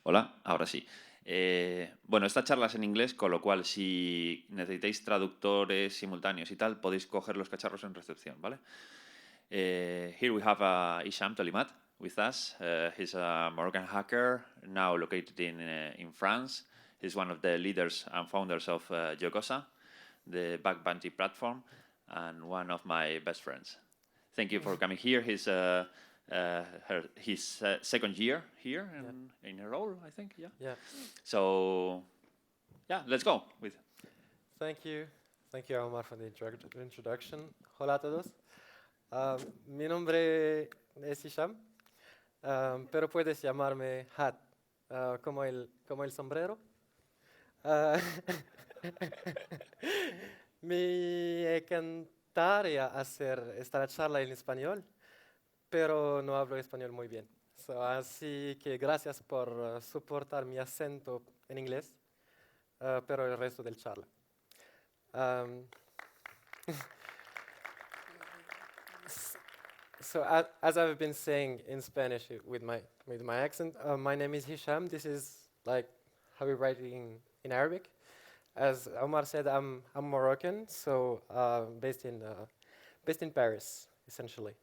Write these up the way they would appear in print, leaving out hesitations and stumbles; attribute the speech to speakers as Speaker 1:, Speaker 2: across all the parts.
Speaker 1: Hola, ahora sí. Bueno, esta charla es en inglés, con lo cual si necesitáis traductores simultáneos y tal, podéis coger los cacharros en recepción, ¿vale? Here we have HICHAM Tolimat with us. He's a Moroccan hacker now located in France. He's one of the leaders and founders of Yokosa, the bug bounty platform, and one of my best friends. Thank you for coming here. His second year here
Speaker 2: Yeah,
Speaker 1: in a role, I think. Yeah.
Speaker 2: yeah.
Speaker 1: So, yeah, let's go with.
Speaker 2: Thank you. Thank you, Omar, for the introduction. Hola a todos. Mi nombre es Hisham, pero puedes llamarme Hat, como el sombrero. Ah, Me encantaría hacer esta charla en español, pero no hablo español muy bien. Así que gracias por soportar mi acento en inglés, pero el resto del charla. Um, as I've been saying in Spanish with my accent, my name is Hisham. This is like how we write it in Arabic. As Omar said, I'm Moroccan, so based in Paris, essentially.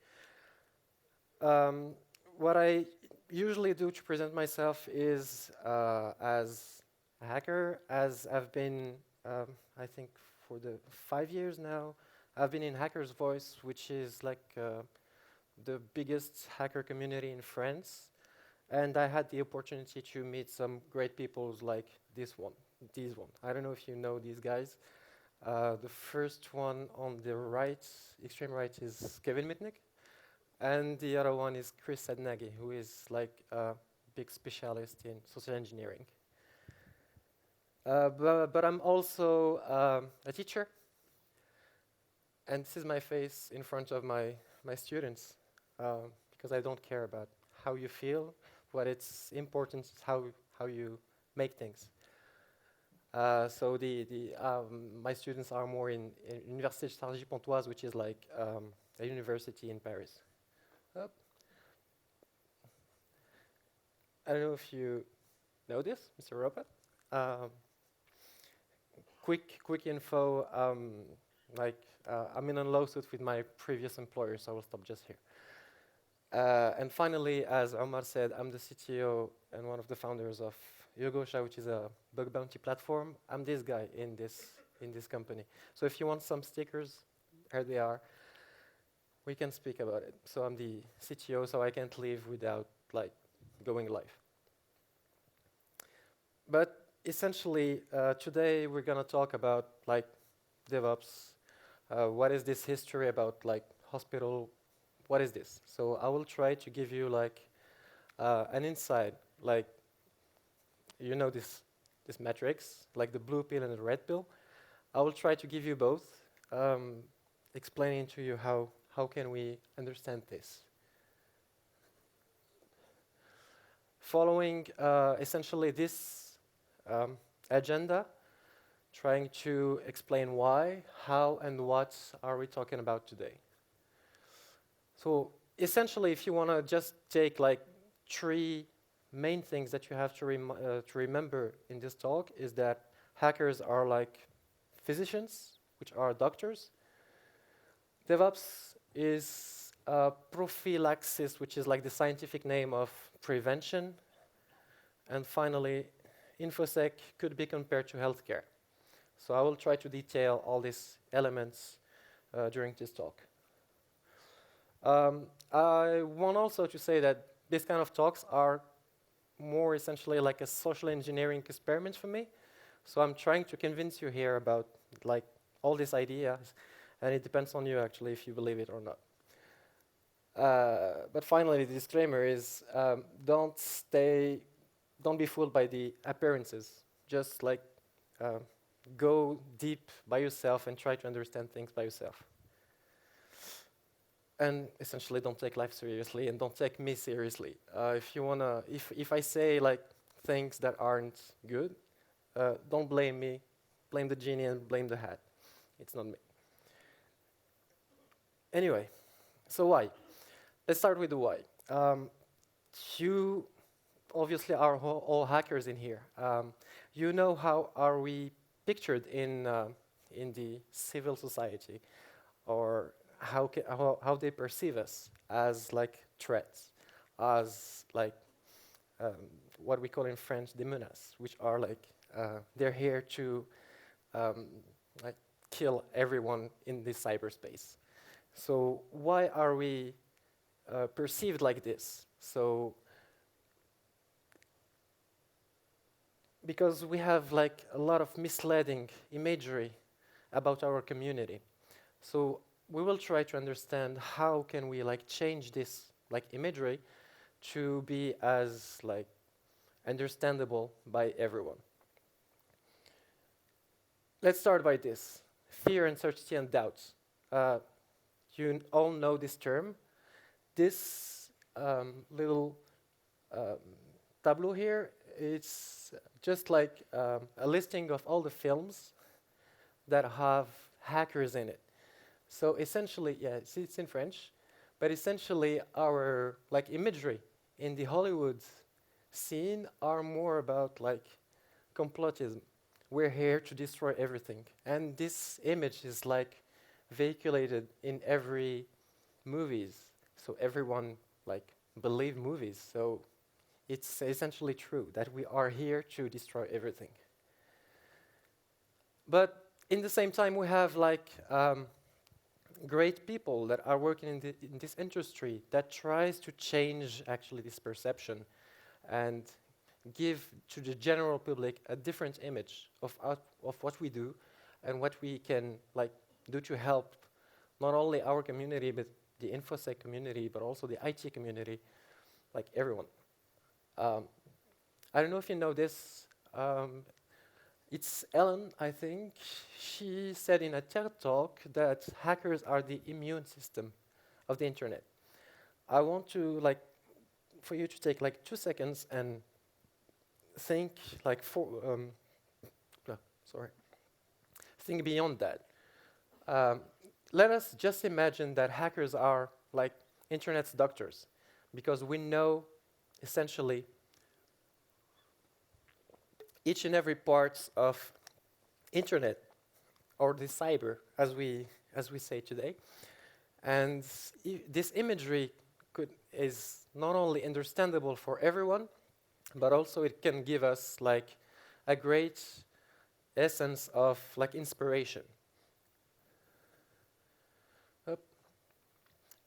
Speaker 2: What I usually do to present myself is as a hacker, as I've been, I think, for the 5 years now, I've been in Hacker's Voice, which is like the biggest hacker community in France. And I had the opportunity to meet some great people like this one. I don't know if you know these guys. The first one on the right, extreme right, is Kevin Mitnick. And the other one is Chris Sednagi, who is like a big specialist in social engineering. But I'm also a teacher. And this is my face in front of my students, because I don't care about how you feel. What it's important is how you make things. So my students are more in Université Cergy-Pontoise, which is like a university in Paris. I don't know if you know this, Mr. Robert. Um, quick info. I'm in a lawsuit with my previous employer, so I will stop just here. And finally, as Omar said, I'm the CTO and one of the founders of Yogosha, which is a bug bounty platform. I'm this guy in this company. So if you want some stickers, here they are. We can speak about it. So I'm the CTO, so I can't leave without like going live. But essentially, today we're gonna talk about like DevOps. What is this history about like hospital? What is this? So I will try to give you like an insight, like you know this matrix, like the blue pill and the red pill. I will try to give you both, explaining to you how can we understand this. Following essentially this agenda, trying to explain why, how, and what are we talking about today. So essentially, if you want to just take like 3 main things that you have to remember in this talk is that hackers are like physicians, which are doctors. DevOps is prophylaxis, which is like the scientific name of prevention. And finally, InfoSec could be compared to healthcare. So I will try to detail all these elements during this talk. I want also to say that these kind of talks are more essentially like a social engineering experiment for me. So I'm trying to convince you here about like all these ideas, and it depends on you actually if you believe it or not. But finally, the disclaimer is don't be fooled by the appearances. Just like go deep by yourself and try to understand things by yourself. And essentially, don't take life seriously and don't take me seriously. If I say like things that aren't good, don't blame me. Blame the genie and blame the hat. It's not me. Anyway, so why? Let's start with the why. obviously are all hackers in here. You know how are we pictured in the civil society, or how they perceive us as like threats, as like um, what we call in French des menaces, which are like they're here to um, like kill everyone in this cyberspace. So why are we perceived like this? So because we have like a lot of misleading imagery about our community. So we will try to understand how can we like change this like imagery to be as like understandable by everyone. Let's start by this: fear, uncertainty, and doubts. Uh, you all know this term. This little um, tableau here, it's just like a listing of all the films that have hackers in it. So essentially, yeah, it's in French, but essentially our like imagery in the Hollywood scene are more about like complotism. We're here to destroy everything, and this image is like vehiculated in every movies. So everyone like believe movies. So it's essentially true that we are here to destroy everything. But in the same time, we have like great people that are working in this industry that tries to change actually this perception and give to the general public a different image of what we do and what we can like do to help not only our community but the InfoSec community, but also the IT community, like everyone. Um, I don't know if you know this. It's Ellen, I think. She said in a TED talk that hackers are the immune system of the internet. I want to like for you to take like 2 seconds and think like no, sorry, think beyond that. Um, let us just imagine that hackers are like internet's doctors, because we know essentially each and every part of internet, or the cyber as we say today. And this imagery is not only understandable for everyone, but also it can give us like a great essence of like inspiration.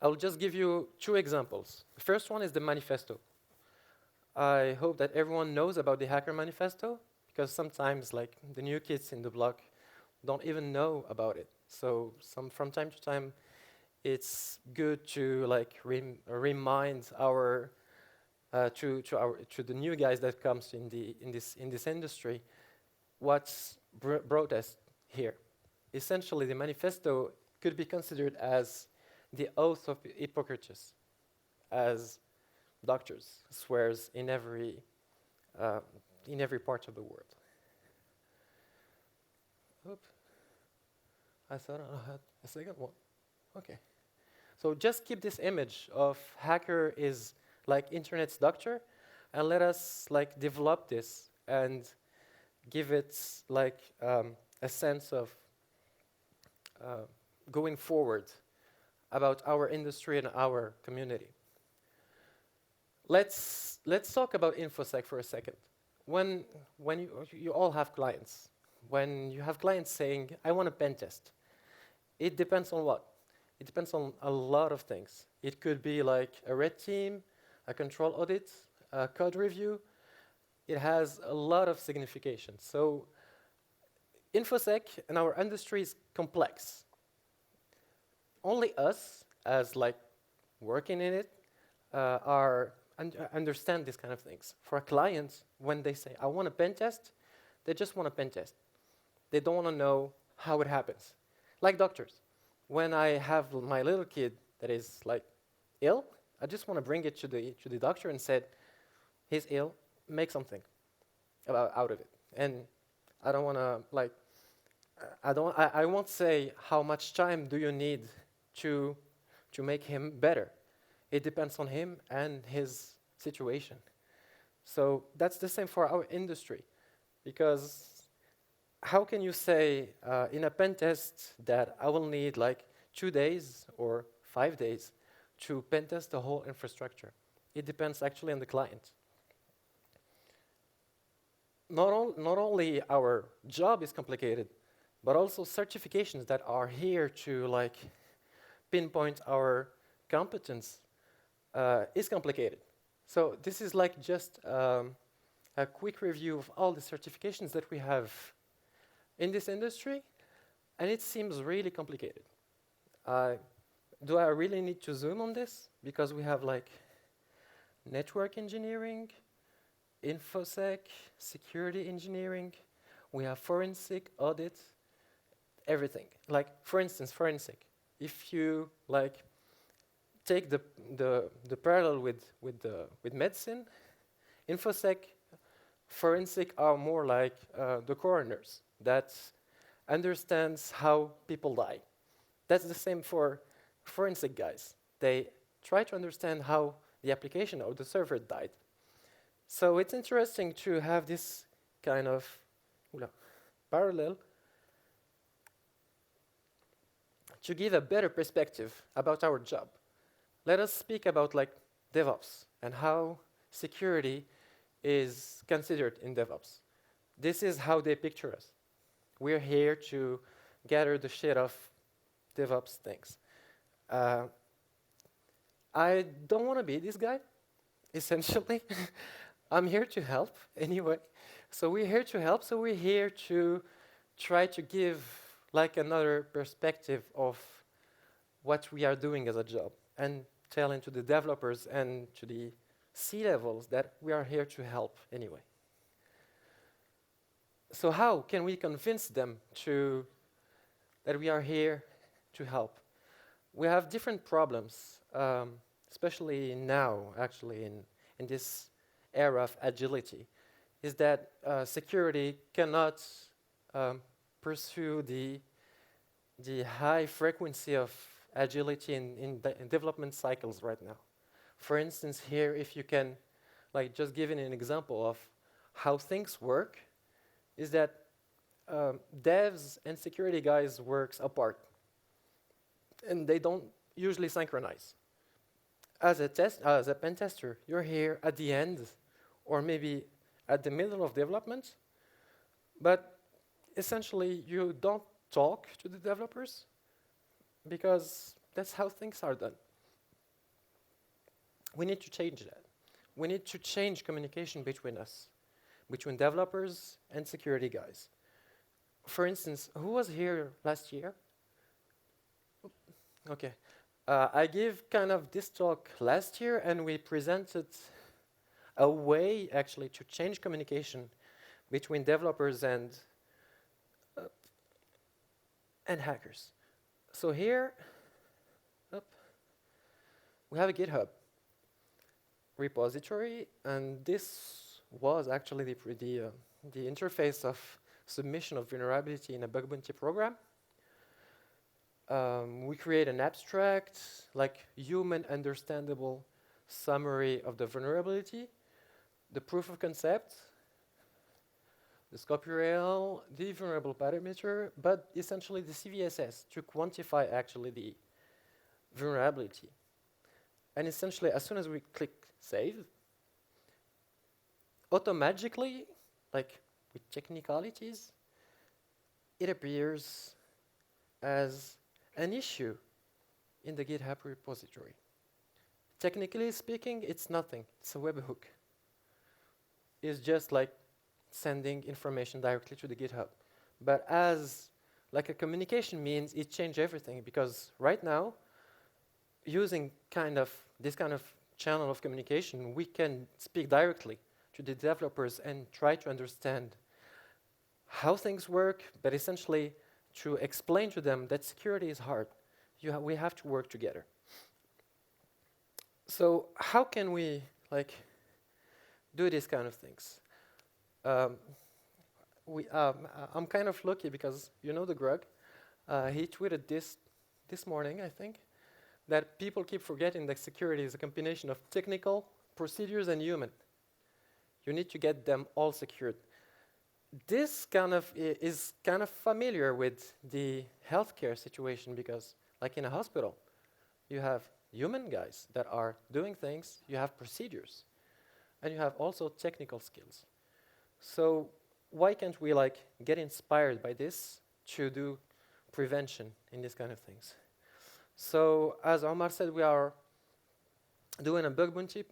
Speaker 2: I'll just give you 2 examples. The first one is the manifesto. I hope that everyone knows about the Hacker Manifesto, because sometimes like the new kids in the block don't even know about it. So from time to time, it's good to like remind our to the new guys that comes in this industry what's brought us here. Essentially, the manifesto could be considered as the oath of Hippocrates, as doctors swears in every part of the world. Oop. I thought I had a second one. Okay. So just keep this image of hacker is like internet's doctor, and let us like develop this and give it like a sense of going forward about our industry and our community. Let's talk about InfoSec for a second. When you all have clients, when you have clients saying, I want a pen test, it depends on what? It depends on a lot of things. It could be like a red team, a control audit, a code review. It has a lot of signification. So InfoSec and our industry is complex. Only us, as like working in it, understand these kind of things. For a client, when they say, I want a pen test, they just want a pen test. They don't want to know how it happens. Like doctors. When I have my little kid that is like ill, I just want to bring it to the doctor and said, he's ill, make something out of it. And I don't want to like, I won't say how much time do you need to make him better. It depends on him and his situation. So that's the same for our industry, because how can you say in a pen test that I will need like 2 days or 5 days to pen test the whole infrastructure? It depends actually on the client. Not only our job is complicated, but also certifications that are here to like pinpoint our competence is complicated. So this is like just a quick review of all the certifications that we have in this industry, and it seems really complicated. Do I really need to zoom on this? Because we have like network engineering, infosec, security engineering, we have forensic, audit, everything. Like for instance, forensic. If you like take the parallel with medicine, infosec, forensic are more like the coroners that understands how people die. That's the same for forensic guys. They try to understand how the application or the server died. So it's interesting to have this kind of parallel to give a better perspective about our job. Let us speak about like DevOps and how security is considered in DevOps. This is how they picture us. We're here to gather the shit of DevOps things. I don't want to be this guy, essentially. I'm here to help anyway. So we're here to help, so we're here to try to give like another perspective of what we are doing as a job and telling to the developers and to the C-levels that we are here to help anyway. So how can we convince them that we are here to help? We have different problems, especially now, actually, in this era of agility, is that security cannot pursue the high frequency of agility in development cycles right now. For instance, here, if you can, like, just giving an example of how things work, is that devs and security guys works apart, and they don't usually synchronize. As a pen tester, you're here at the end, or maybe at the middle of development, but essentially you don't talk to the developers because that's how things are done. We need to change that. We need to change communication between us, between developers and security guys. For instance, who was here last year? Okay. I gave kind of this talk last year, and we presented a way actually to change communication between developers and hackers. So here, we have a GitHub repository, and this was actually the interface of submission of vulnerability in a bug bounty program. We create an abstract, like human understandable summary of the vulnerability, the proof of concept, the scope URL, the vulnerable parameter, but essentially the CVSS to quantify actually the vulnerability. And essentially, as soon as we click save, automatically, like with technicalities, it appears as an issue in the GitHub repository. Technically speaking, it's nothing. It's a webhook. It's just like sending information directly to the GitHub. But as like a communication means, it changed everything, because right now, using this kind of channel of communication, we can speak directly to the developers and try to understand how things work, but essentially to explain to them that security is hard. We have to work together. So how can we do these kind of things? I'm kind of lucky because you know the Grug. He tweeted this morning, I think, that people keep forgetting that security is a combination of technical, procedures, and human. You need to get them all secured. This kind of is kind of familiar with the healthcare situation because, like in a hospital, you have human guys that are doing things, you have procedures, and you have also technical skills. So why can't we like get inspired by this to do prevention in these kind of things? So as Omar said, we are doing a bug bounty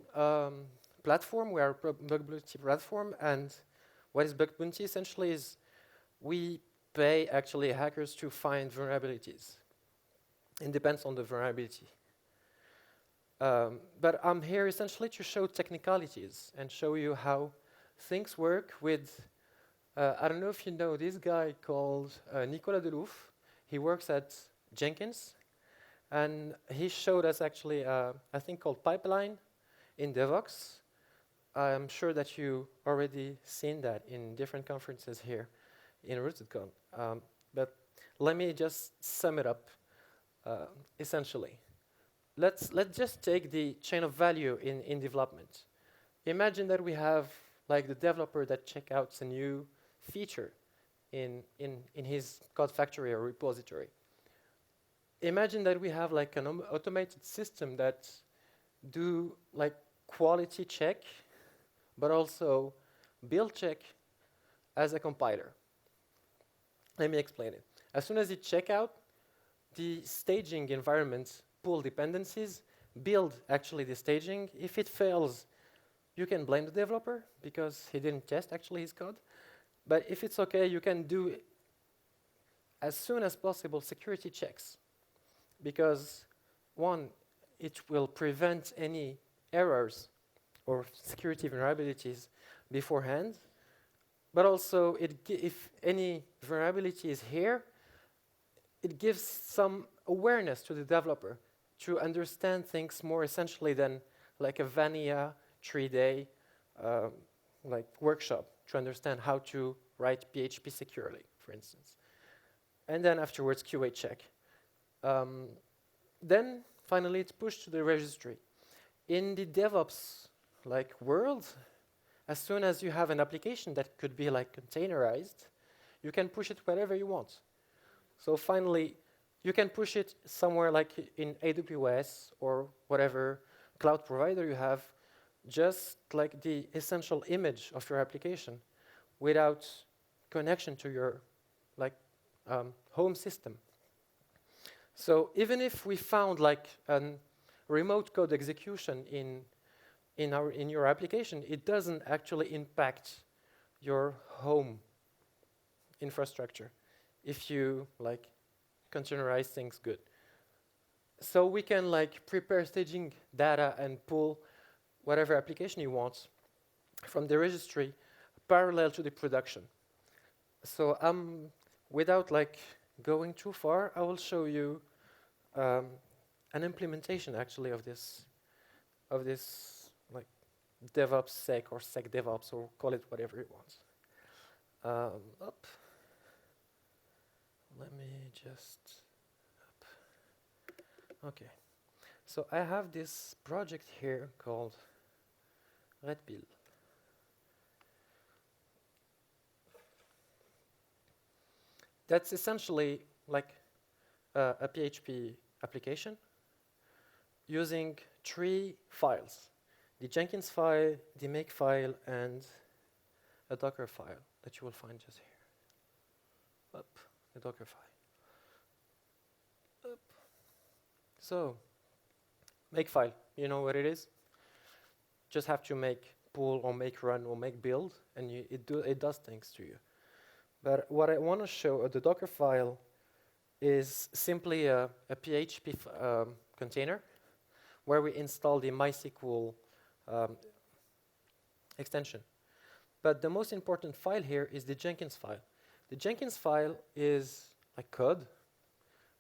Speaker 2: platform. We are a bug bounty platform, and what is bug bounty essentially is we pay actually hackers to find vulnerabilities. It depends on the vulnerability. But I'm here essentially to show technicalities and show you how things work with, I don't know if you know this guy called Nicolas Delouf. He works at Jenkins, and he showed us actually a thing called pipeline in DevOps. I'm sure that you already seen that in different conferences here in RootedCon. But let me just sum it up essentially. Let's just take the chain of value in development. Imagine that we have like the developer that checks out a new feature in his code factory or repository. Imagine that we have like an automated system that do like quality check, but also build check as a compiler. Let me explain it. As soon as you check out, the staging environment pull dependencies, build actually the staging. If it fails, you can blame the developer because he didn't test actually his code. But if it's okay, you can do as soon as possible security checks, because one, it will prevent any errors or security vulnerabilities beforehand, but also if any vulnerability is here, it gives some awareness to the developer to understand things more essentially than like a vanilla 3-day like workshop to understand how to write PHP securely, for instance. And then afterwards, QA check. Then finally, it's pushed to the registry. In the DevOps like world, as soon as you have an application that could be like containerized, you can push it wherever you want. So finally, you can push it somewhere like in AWS or whatever cloud provider you have, just like the essential image of your application without connection to your like home system. So even if we found like a remote code execution in your application, it doesn't actually impact your home infrastructure if you like containerize things good. So we can like prepare staging data and pull whatever application you want from the registry parallel to the production. So without like going too far, I will show you an implementation actually of this like DevOps sec or sec DevOps, or call it whatever you want. Up. Let me just up. Okay. So I have this project here called Red Pill. That's essentially like a PHP application using 3 files: the Jenkins file, the make file, and a Docker file that you will find just here. Up, the Docker file. Up. So, make file, you know what it is? Just have to make pull or make run or make build, and it does things to you. But what I want to show, the Docker file, is simply a PHP container where we install the MySQL extension. But the most important file here is the Jenkins file. The Jenkins file is like code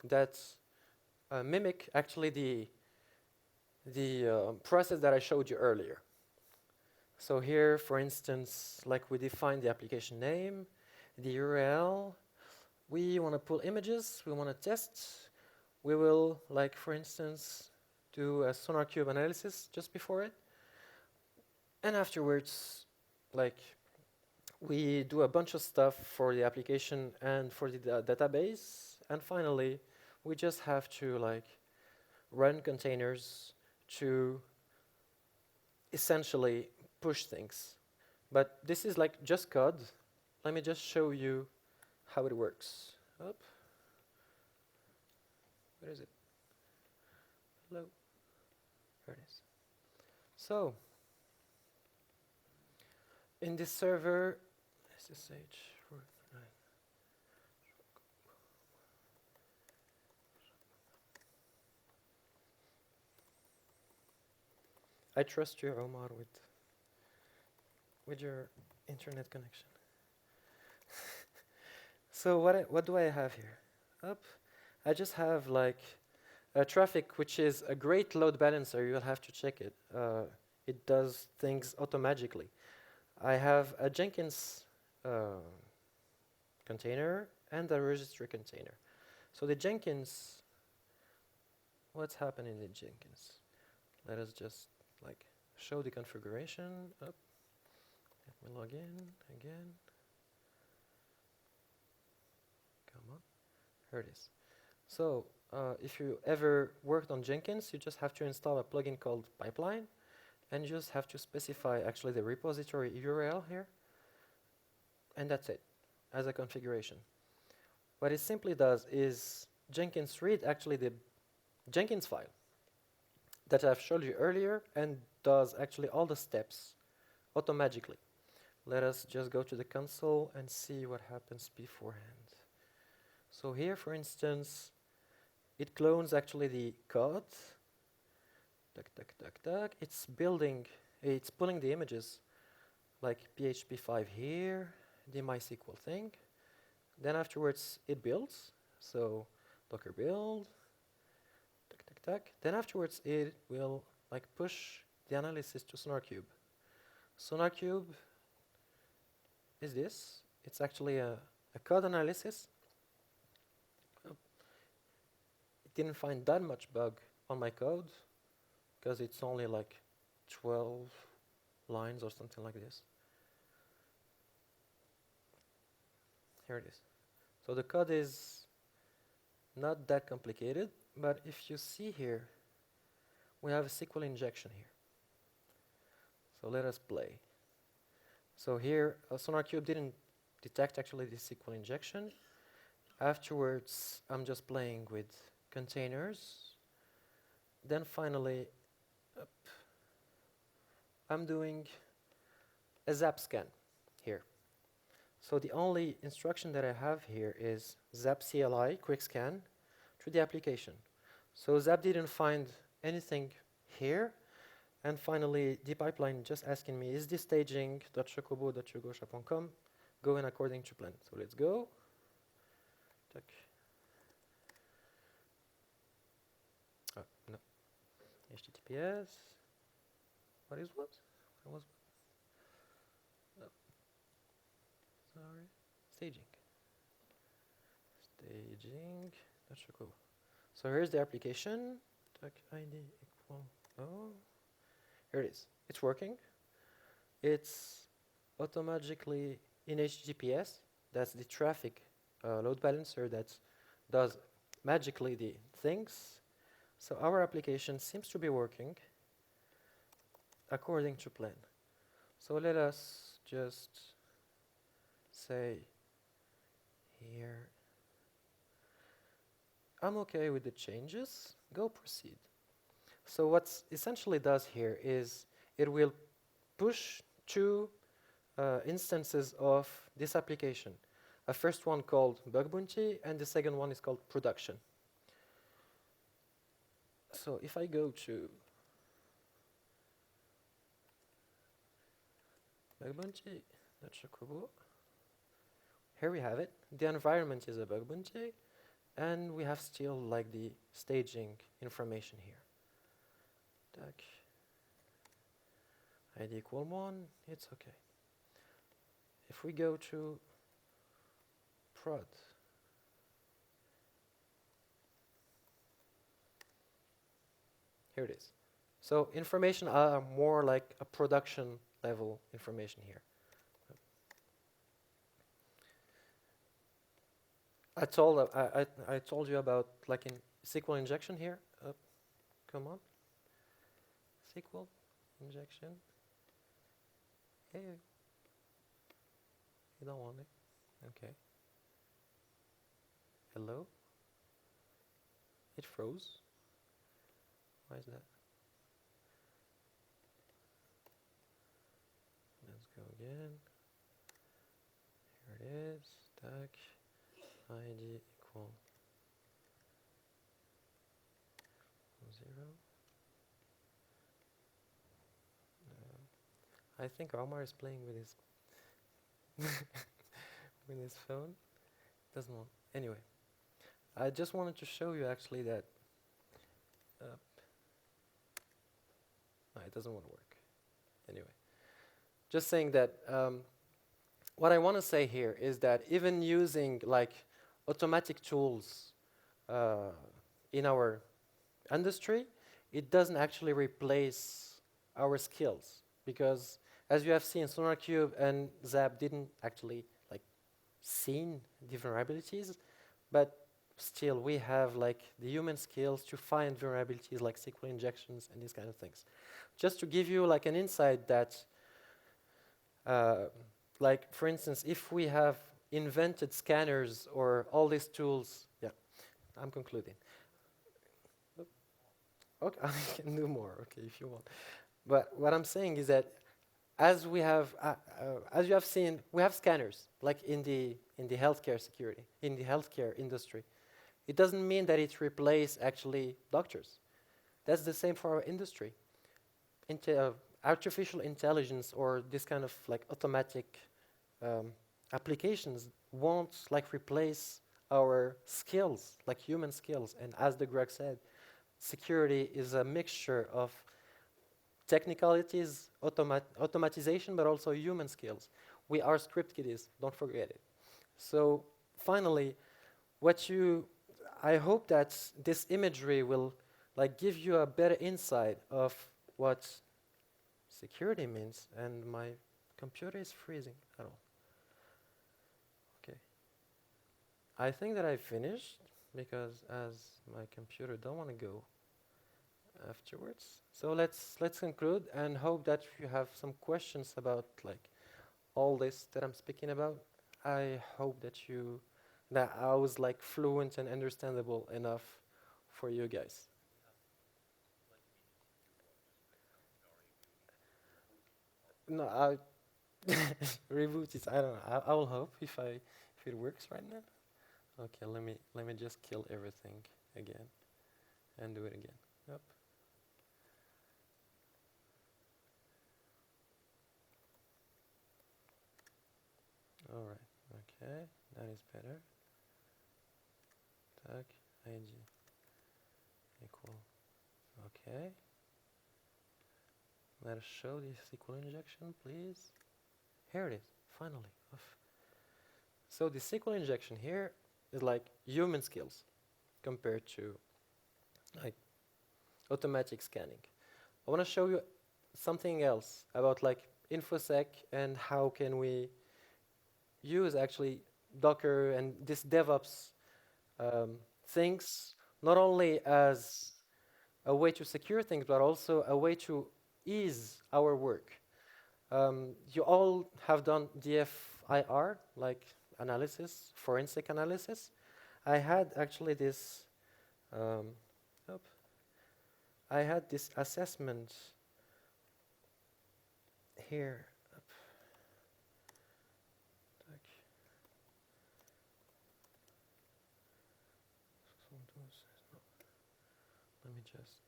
Speaker 2: that mimic actually the process that I showed you earlier. So here, for instance, like we define the application name, the URL. We want to pull images. We want to test. We will, like for instance, do a SonarQube analysis just before it. And afterwards, like we do a bunch of stuff for the application and for the database, and finally we just have to like run containers to essentially push things. But this is like just code. Let me just show you how it works. Up. Where is it? Hello. Here it is. So in this server, SSH. I trust you, Omar, with your internet connection. So what do I have here? Up. I just have like a traffic, which is a great load balancer. You'll have to check it. It does things automatically. I have a Jenkins container and a registry container. So the Jenkins, what's happening in the Jenkins? Let us just like show the configuration. Up. Let me log in again. Come on. Here it is. So if you ever worked on Jenkins, you just have to install a plugin called Pipeline, and you just have to specify actually the repository URL here, and that's it as a configuration. What it simply does is Jenkins read actually the Jenkins file that I've showed you earlier and does actually all the steps automatically. Let us just go to the console and see what happens beforehand. So here, for instance, it clones actually the code. It's building, it's pulling the images like PHP5 here, the MySQL thing. Then afterwards it builds. So Docker build. Then afterwards it will like push the analysis to SonarQube. SonarQube is this. It's actually a code analysis. It didn't find that much bug on my code because it's only like 12 lines or something like this. Here it is. So the code is not that complicated, but if you see here, we have a SQL injection here. So let us play. So here, SonarQube didn't detect actually the SQL injection. Afterwards, I'm just playing with containers. Then finally, I'm doing a zap scan here. So the only instruction that I have here is zap CLI, quick scan, to the application. So zap didn't find anything here. And finally, the pipeline just asking me, is this staging.chocobo.chugosha.com going according to plan? So let's go. Tac. Oh, no. HTTPS. What is what? What was what? Oh. Sorry. Staging. Staging.chocobo. So here's the application. Tac ID equal. Oh. Here it is. It's working. It's automatically in HTTPS. That's the traffic load balancer that does magically the things. So our application seems to be working according to plan. So let us just say here, I'm okay with the changes. Go proceed. So what essentially does here is it will push two instances of this application. A first one called bug bounty, and the second one is called production. So if I go to bug bounty.chocobo, here we have it. The environment is a bug bounty, and we have still like the staging information here. Tac. ID equal 1, it's okay. If we go to prod, here it is. So information are more like a production level information here. I told you about like in SQL injection here. Come on, SQL injection. Hey, you don't want it. Okay. Hello. It froze. Why is that? Let's go again. Here it is. Stack ID equal 0. I think Omar is playing with his with his phone. Doesn't want. Anyway, I just wanted to show you actually that. No, it doesn't want to work. Anyway, just saying that. What I want to say here is that even using like automatic tools in our industry, it doesn't actually replace our skills, because as you have seen, SonarCube and Zap didn't actually like seen the vulnerabilities, but still we have like the human skills to find vulnerabilities like SQL injections and these kind of things. Just to give you like an insight that like, for instance, if we have invented scanners or all these tools, yeah, I'm concluding. Okay, I can do more, okay, if you want. But what I'm saying is that as you have seen, we have scanners, like in the healthcare security, in the healthcare industry. It doesn't mean that it replaces actually doctors. That's the same for our industry. Artificial intelligence or this kind of like automatic applications won't like replace our skills, like human skills. And as the Greg said, security is a mixture of technicalities, automatization, but also human skills. We are script kiddies, don't forget it. So finally, I hope that this imagery will like give you a better insight of what security means. And my computer is freezing at all. Okay. I think that I finished, because as my computer don't want to go afterwards. So let's conclude and hope that you have some questions about like all this that I'm speaking about. I hope that I was like fluent and understandable enough for you guys. No, I reboot is, I don't know. I will hope if it works right now. Okay, let me just kill everything again and do it again. Yep. All right. Okay, that is better. Tag ig equal. Okay. Let us show the SQL injection, please. Here it is, finally. So the SQL injection here is like human skills compared to like automatic scanning. I want to show you something else about like InfoSec and how can we use actually Docker and this DevOps things not only as a way to secure things, but also a way to ease our work. You all have done DFIR, like analysis, forensic analysis. I had actually this, I had this assessment here. Let me just.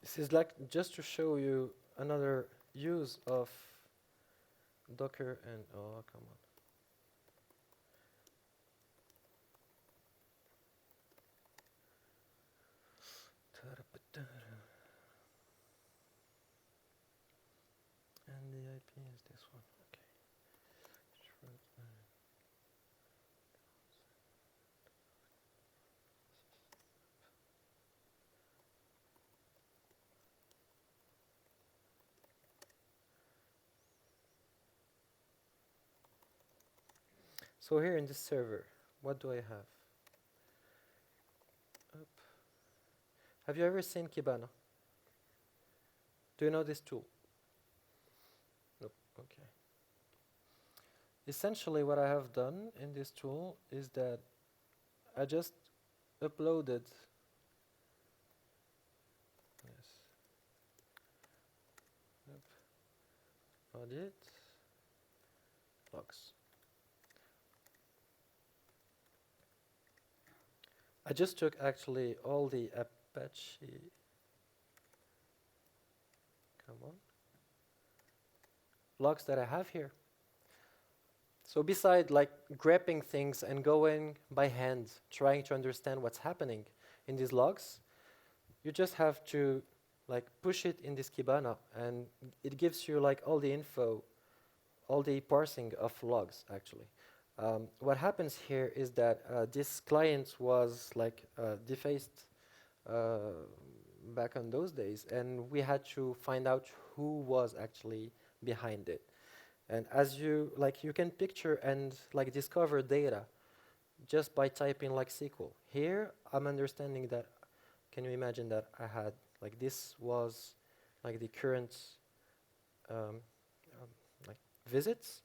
Speaker 2: This is like just to show you another use of Docker and, oh, come on. And the IP is this one, okay. So here in this server, what do I have? Up. Have you ever seen Kibana? Do you know this tool? Nope. Okay. Essentially, what I have done in this tool is that I just uploaded yes. Audit logs. I just took actually all the Apache. Come on. Logs that I have here. So beside like grabbing things and going by hand, trying to understand what's happening in these logs, you just have to like push it in this Kibana, and it gives you like all the info, all the parsing of logs actually. What happens here is that this client was like defaced back on those days, and we had to find out who was actually behind it. And as you like, you can picture and like discover data just by typing like SQL. Here, I'm understanding that. Can you imagine that I had like this was like the current like visits,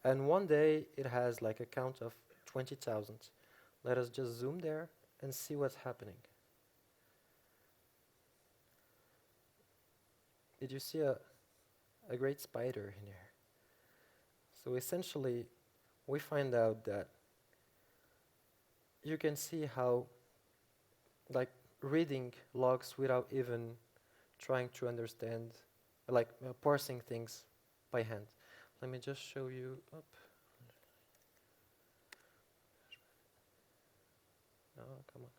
Speaker 2: and one day it has like a count of 20,000. Let us just zoom there and see what's happening. Did you see a great spider in here? So essentially, we find out that you can see how like reading logs without even trying to understand, like parsing things by hand. Let me just show you up. Oh, come on.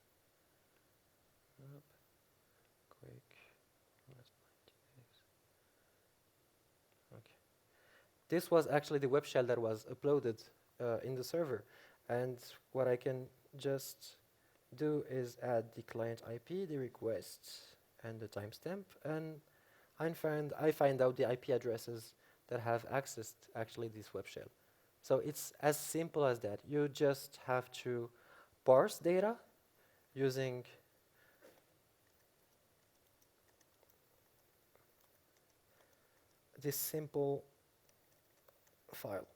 Speaker 2: Up. Quick. Last 90 days. Okay. This was actually the web shell that was uploaded in the server. And what I can just do is add the client IP, the request, and the timestamp, and I find out the IP addresses that have accessed actually this web shell. So it's as simple as that. You just have to parse data using this simple file,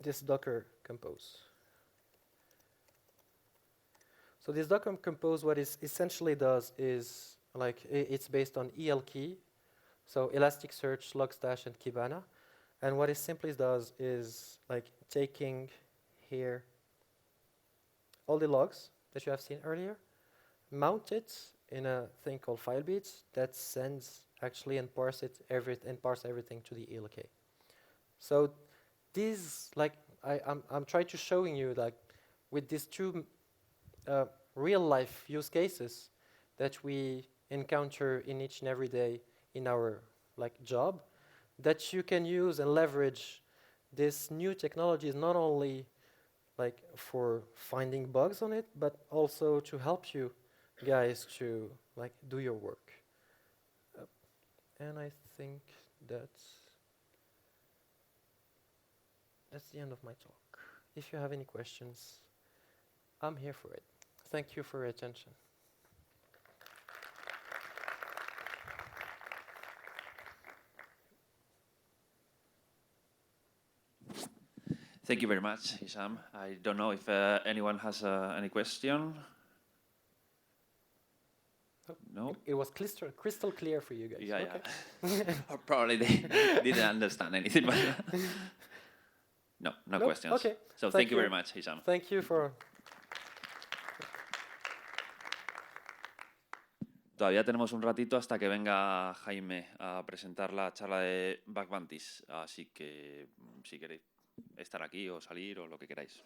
Speaker 2: this Docker compose. So this Docker compose, what it essentially does is like it's based on ELK, so Elasticsearch, Logstash, and Kibana. And what it simply does is like taking here all the logs that you have seen earlier, mount it in a thing called FileBeats that sends actually and parse everything to the ELK. So these like I'm trying to showing you like with these two real life use cases that we encounter in each and every day in our like job, that you can use and leverage this new technologies not only like for finding bugs on it, but also to help you guys to like do your work. And I think that's the end of my talk. If you have any questions, I'm here for it. Thank you for your attention.
Speaker 1: Thank you very much, Hisham. I don't know if anyone has any question. No?
Speaker 2: It was crystal clear for you guys.
Speaker 1: Yeah,
Speaker 2: okay.
Speaker 1: yeah. Or probably they didn't understand anything. But no
Speaker 2: Nope.
Speaker 1: questions.
Speaker 2: Okay.
Speaker 1: So thank you very much, Hisham.
Speaker 2: Thank you for...
Speaker 1: Todavía tenemos un ratito hasta que venga Jaime a presentar la charla de Bug Bounties. Así que si queréis estar aquí o salir o lo que queráis.